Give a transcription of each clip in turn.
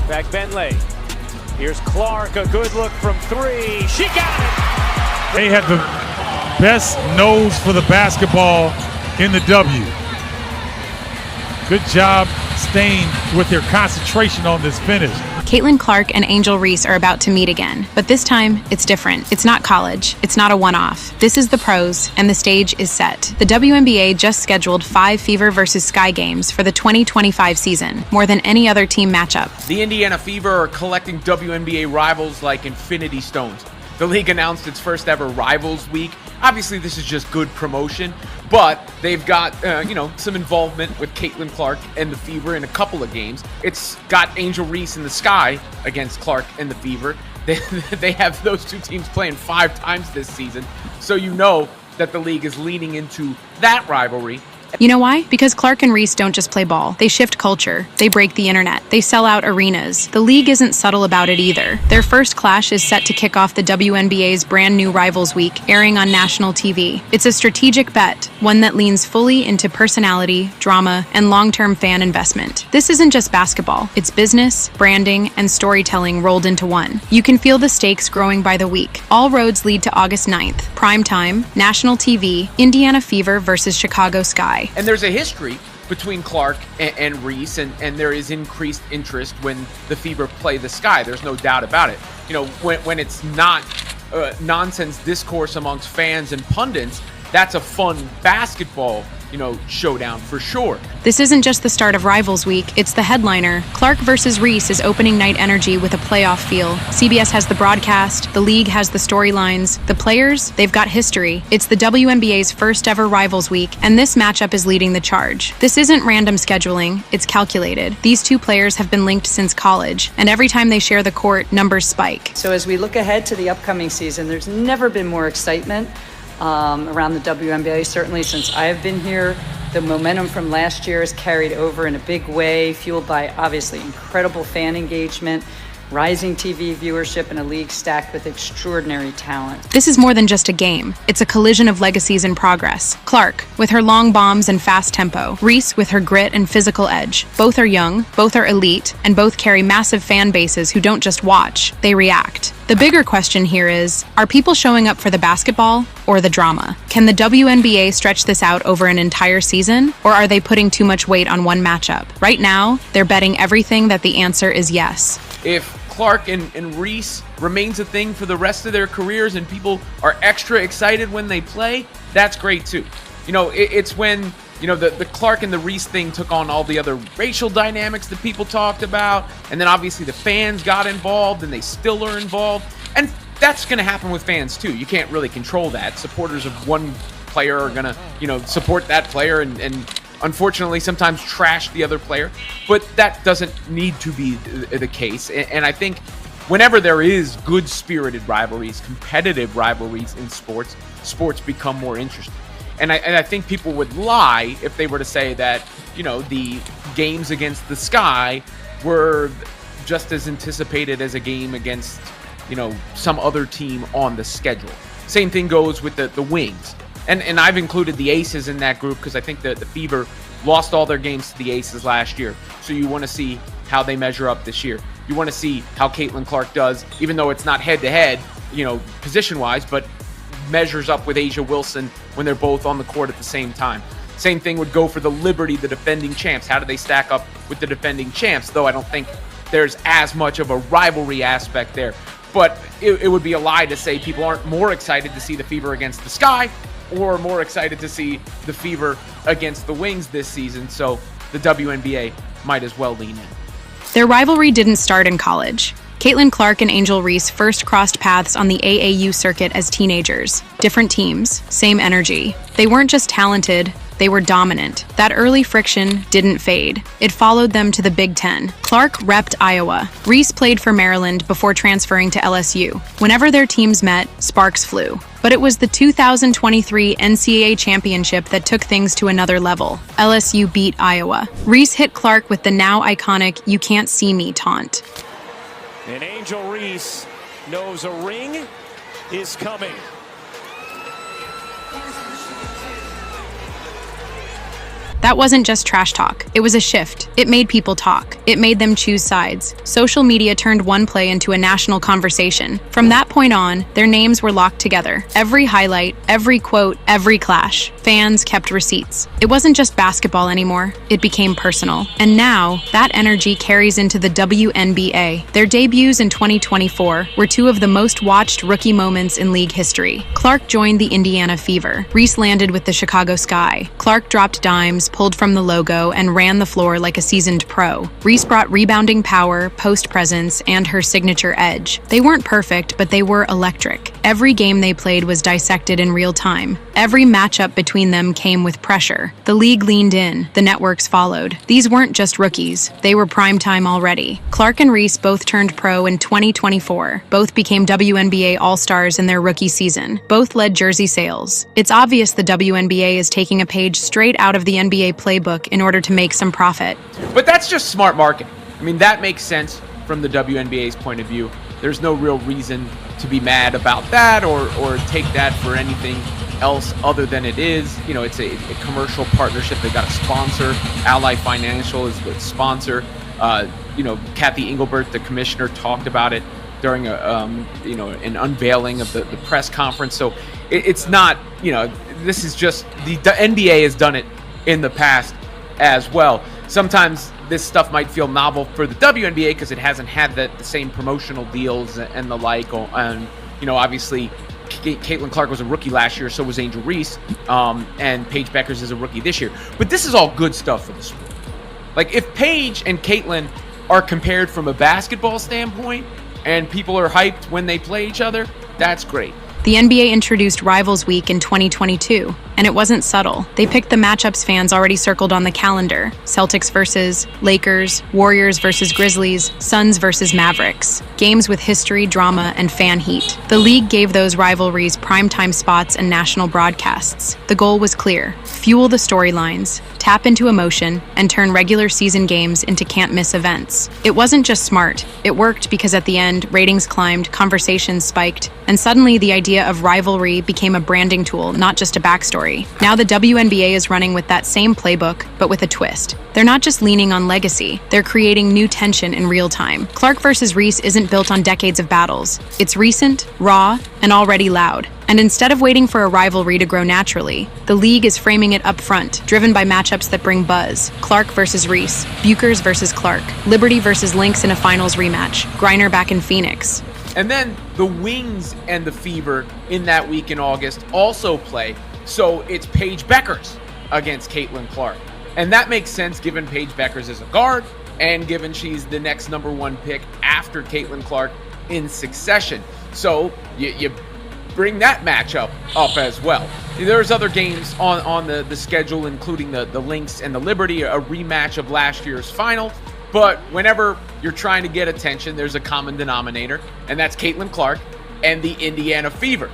Back Bentley. Here's Clark, a good look from three. She got it! They had the best nose for the basketball in the W. Good job staying with their concentration on this finish. Caitlin Clark and Angel Reese are about to meet again, but this time it's different. It's not college. It's not a one-off. This is the pros, and the stage is set. The WNBA just scheduled 5 Fever versus Sky games for the 2025 season, more than any other team matchup. The Indiana Fever are collecting WNBA rivals like Infinity Stones. The league announced its first ever Rivals Week. Obviously, this is just good promotion, but they've got, some involvement with Caitlin Clark and the Fever in a couple of games. It's got Angel Reese in the Sky against Clark and the Fever. They have those two teams playing 5 times this season, so you know that the league is leaning into that rivalry. You know why? Because Clark and Reese don't just play ball. They shift culture. They break the internet. They sell out arenas. The league isn't subtle about it either. Their first clash is set to kick off the WNBA's brand new Rivals Week, airing on national TV. It's a strategic bet, one that leans fully into personality, drama, and long-term fan investment. This isn't just basketball. It's business, branding, and storytelling rolled into one. You can feel the stakes growing by the week. All roads lead to August 9th. Prime time, national TV, Indiana Fever versus Chicago Sky. And there's a history between Clark and Reese, and there is increased interest when the Fever play the Sky. There's no doubt about it. You know, when it's not nonsense discourse amongst fans and pundits, that's a fun basketball, showdown for sure. This isn't just the start of Rivals Week, it's the headliner. Clark versus Reese is opening night energy with a playoff feel. CBS has the broadcast, the league has the storylines, the players, they've got history. It's the WNBA's first ever Rivals Week, and this matchup is leading the charge. This isn't random scheduling, it's calculated. These two players have been linked since college, and every time they share the court, numbers spike. So as we look ahead to the upcoming season, there's never been more excitement around the WNBA, certainly since I've been here. The momentum from last year is carried over in a big way, fueled by obviously incredible fan engagement, rising TV viewership, and a league stacked with extraordinary talent. This is more than just a game. It's a collision of legacies in progress. Clark, with her long bombs and fast tempo. Reese, with her grit and physical edge. Both are young, both are elite, and both carry massive fan bases who don't just watch, they react. The bigger question here is, are people showing up for the basketball or the drama? Can the WNBA stretch this out over an entire season, or are they putting too much weight on one matchup? Right now, they're betting everything that the answer is yes. If Clark and Reese remains a thing for the rest of their careers and people are extra excited when they play, that's great too. It's when the Clark and the Reese thing took on all the other racial dynamics that people talked about, and then obviously the fans got involved, and they still are involved, and that's going to happen with fans too. You can't really control that. Supporters of one player are going to, support that player and unfortunately sometimes trash the other player, but that doesn't need to be the case. And I think whenever there is good-spirited rivalries, competitive rivalries in sports become more interesting. And I think people would lie if they were to say that, the games against the Sky were just as anticipated as a game against, some other team on the schedule. Same thing goes with the Wings. And I've included the Aces in that group because I think that the Fever lost all their games to the Aces last year. So you want to see how they measure up this year. You want to see how Caitlin Clark does, even though it's not head-to-head, position-wise, but measures up with A'ja Wilson when they're both on the court at the same time. Same thing would go for the Liberty, the defending champs. How do they stack up with the defending champs? Though I don't think there's as much of a rivalry aspect there. But it would be a lie to say people aren't more excited to see the Fever against the Sky or more excited to see the Fever against the Wings this season. So the WNBA might as well lean in. Their rivalry didn't start in college. Caitlin Clark and Angel Reese first crossed paths on the AAU circuit as teenagers. Different teams, same energy. They weren't just talented, they were dominant. That early friction didn't fade. It followed them to the Big Ten. Clark repped Iowa. Reese played for Maryland before transferring to LSU. Whenever their teams met, sparks flew. But it was the 2023 NCAA championship that took things to another level. LSU beat Iowa. Reese hit Clark with the now iconic "You can't see me" taunt. And Angel Reese knows a ring is coming. That wasn't just trash talk. It was a shift. It made people talk. It made them choose sides. Social media turned one play into a national conversation. From that point on, their names were locked together. Every highlight, every quote, every clash. Fans kept receipts. It wasn't just basketball anymore. It became personal. And now, that energy carries into the WNBA. Their debuts in 2024 were two of the most watched rookie moments in league history. Clark joined the Indiana Fever. Reese landed with the Chicago Sky. Clark dropped dimes, pulled from the logo, and ran the floor like a seasoned pro. Reese brought rebounding power, post presence, and her signature edge. They weren't perfect, but they were electric. Every game they played was dissected in real time. Every matchup between them came with pressure. The league leaned in. The networks followed. These weren't just rookies. They were primetime already. Clark and Reese both turned pro in 2024. Both became WNBA All-Stars in their rookie season. Both led jersey sales. It's obvious the WNBA is taking a page straight out of the NBA playbook in order to make some profit. But that's just smart marketing. I mean, that makes sense from the WNBA's point of view. There's no real reason to be mad about that or take that for anything else other than it is. You know, it's a commercial partnership. They got a sponsor. Ally Financial is the sponsor. Kathy Engelbert, the commissioner, talked about it during an unveiling of the press conference. So it's not, this is just the NBA has done it in the past as well. Sometimes this stuff might feel novel for the WNBA because it hasn't had the same promotional deals and the like. And, obviously, Caitlin Clark was a rookie last year, so was Angel Reese, and Paige Beckers is a rookie this year. But this is all good stuff for the sport. Like, if Paige and Caitlin are compared from a basketball standpoint and people are hyped when they play each other, that's great. The NBA introduced Rivals Week in 2022, and it wasn't subtle. They picked the matchups fans already circled on the calendar: Celtics versus Lakers, Warriors versus Grizzlies, Suns versus Mavericks. Games with history, drama, and fan heat. The league gave those rivalries primetime spots and national broadcasts. The goal was clear: fuel the storylines, tap into emotion, and turn regular season games into can't-miss events. It wasn't just smart. It worked because at the end, ratings climbed, conversations spiked, and suddenly the idea of rivalry became a branding tool, not just a backstory. Now the WNBA is running with that same playbook, but with a twist. They're not just leaning on legacy, they're creating new tension in real time. Clark versus Reese isn't built on decades of battles. It's recent, raw, and already loud. And instead of waiting for a rivalry to grow naturally, the league is framing it up front, driven by matchups that bring buzz. Clark versus Reese, Buchers versus Clark, Liberty versus Lynx in a finals rematch, Griner back in Phoenix. And then the Wings and the Fever in that week in August also play. So it's Paige Beckers against Caitlin Clark. And that makes sense given Paige Beckers is a guard and given she's the next number one pick after Caitlin Clark in succession. So you bring that matchup up as well. There's other games on the schedule, including the Lynx and the Liberty, a rematch of last year's final. But whenever you're trying to get attention, there's a common denominator, and that's Caitlin Clark and the Indiana Fever.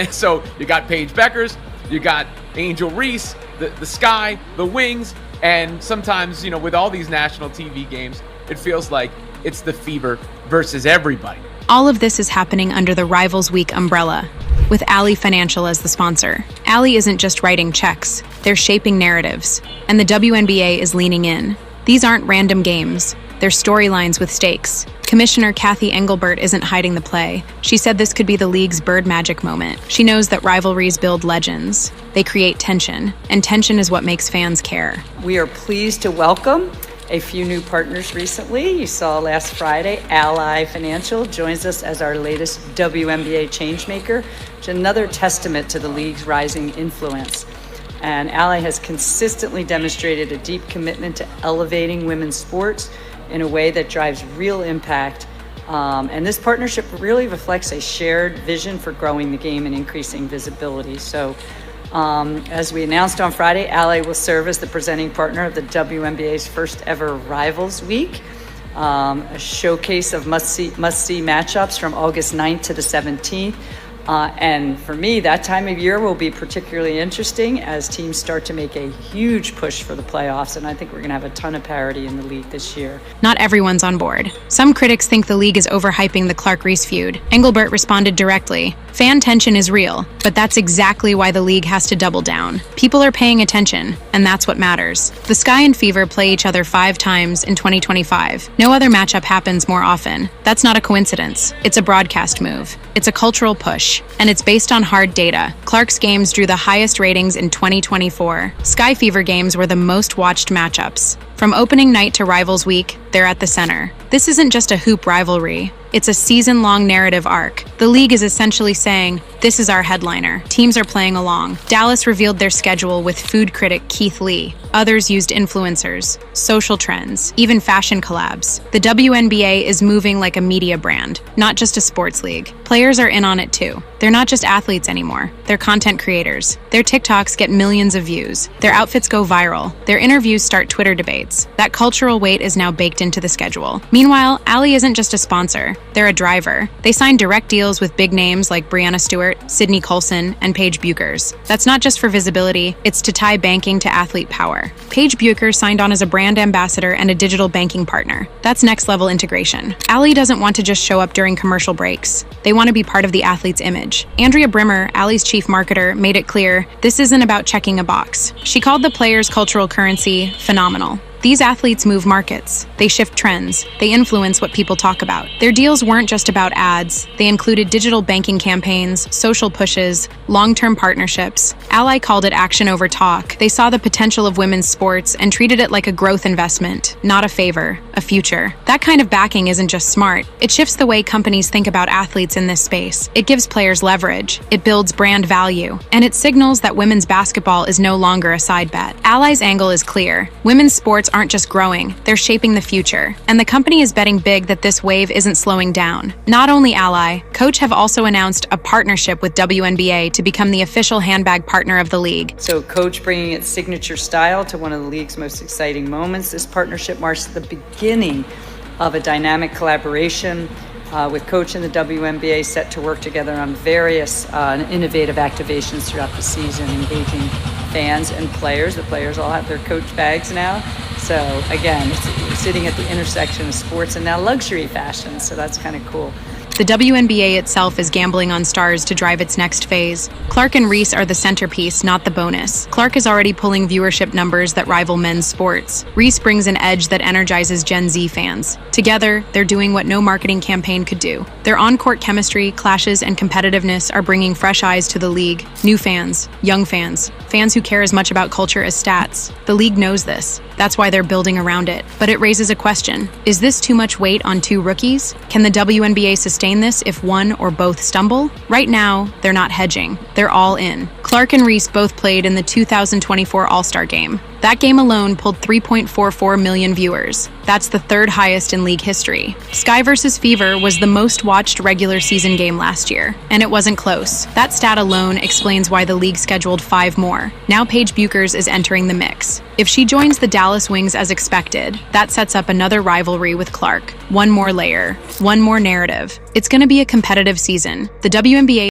So you got Paige Beckers, you got Angel Reese, the Sky, the Wings, and sometimes, with all these national TV games, it feels like it's the Fever versus everybody. All of this is happening under the Rivals Week umbrella, with Ally Financial as the sponsor. Ally isn't just writing checks, they're shaping narratives, and the WNBA is leaning in. These aren't random games, they're storylines with stakes. Commissioner Kathy Engelbert isn't hiding the play. She said this could be the league's bird magic moment. She knows that rivalries build legends. They create tension, and tension is what makes fans care. We are pleased to welcome a few new partners recently. You saw last Friday, Ally Financial joins us as our latest WNBA changemaker, which is another testament to the league's rising influence. And Ally has consistently demonstrated a deep commitment to elevating women's sports in a way that drives real impact. And this partnership really reflects a shared vision for growing the game and increasing visibility. So as we announced on Friday, Ally will serve as the presenting partner of the WNBA's first ever Rivals Week, a showcase of must-see matchups from August 9th to the 17th. And for me, that time of year will be particularly interesting as teams start to make a huge push for the playoffs. And I think we're going to have a ton of parity in the league this year. Not everyone's on board. Some critics think the league is overhyping the Clark-Reese feud. Engelbert responded directly, "Fan tension is real, but that's exactly why the league has to double down. People are paying attention, and that's what matters." The Sky and Fever play each other 5 times in 2025. No other matchup happens more often. That's not a coincidence. It's a broadcast move. It's a cultural push, and it's based on hard data. Clark's games drew the highest ratings in 2024. Sky Fever games were the most watched matchups. From opening night to Rivals Week, they're at the center. This isn't just a hoop rivalry. It's a season-long narrative arc. The league is essentially saying, this is our headliner. Teams are playing along. Dallas revealed their schedule with food critic Keith Lee. Others used influencers, social trends, even fashion collabs. The WNBA is moving like a media brand, not just a sports league. Players are in on it too. They're not just athletes anymore. They're content creators. Their TikToks get millions of views. Their outfits go viral. Their interviews start Twitter debates. That cultural weight is now baked into the schedule. Meanwhile, Ally isn't just a sponsor. They're a driver. They signed direct deals with big names like Brianna Stewart, Sydney Colson, and Paige Buchers. That's not just for visibility, it's to tie banking to athlete power. Paige Buchers signed on as a brand ambassador and a digital banking partner. That's next-level integration. Ally doesn't want to just show up during commercial breaks. They want to be part of the athlete's image. Andrea Brimmer, Ally's chief marketer, made it clear, this isn't about checking a box. She called the players' cultural currency phenomenal. These athletes move markets. They shift trends. They influence what people talk about. Their deals weren't just about ads. They included digital banking campaigns, social pushes, long-term partnerships. Ally called it action over talk. They saw the potential of women's sports and treated it like a growth investment, not a favor, a future. That kind of backing isn't just smart. It shifts the way companies think about athletes in this space. It gives players leverage. It builds brand value. And it signals that women's basketball is no longer a side bet. Ally's angle is clear. Women's sports aren't just growing, they're shaping the future. And the company is betting big that this wave isn't slowing down. Not only Ally, Coach have also announced a partnership with WNBA to become the official handbag partner of the league. So Coach bringing its signature style to one of the league's most exciting moments. This partnership marks the beginning of a dynamic collaboration with Coach and the WNBA set to work together on various innovative activations throughout the season, engaging fans and players. The players all have their Coach bags now. So again, it's sitting at the intersection of sports and now luxury fashion. So that's kind of cool. The WNBA itself is gambling on stars to drive its next phase. Clark and Reese are the centerpiece, not the bonus. Clark is already pulling viewership numbers that rival men's sports. Reese brings an edge that energizes Gen Z fans. Together, they're doing what no marketing campaign could do. Their on-court chemistry, clashes, and competitiveness are bringing fresh eyes to the league. New fans, young fans, fans who care as much about culture as stats. The league knows this. That's why they're building around it. But it raises a question. Is this too much weight on 2 rookies? Can the WNBA sustain this if one or both stumble? Right now, they're not hedging. They're all in. Clark and Reese both played in the 2024 All-Star Game. That game alone pulled 3.44 million viewers. That's the 3rd highest in league history. Sky vs. Fever was the most watched regular season game last year, and it wasn't close. That stat alone explains why the league scheduled 5 more. Now Paige Buchers is entering the mix. If she joins the Dallas Wings as expected, that sets up another rivalry with Clark. One more layer, one more narrative. It's going to be a competitive season. The WNBA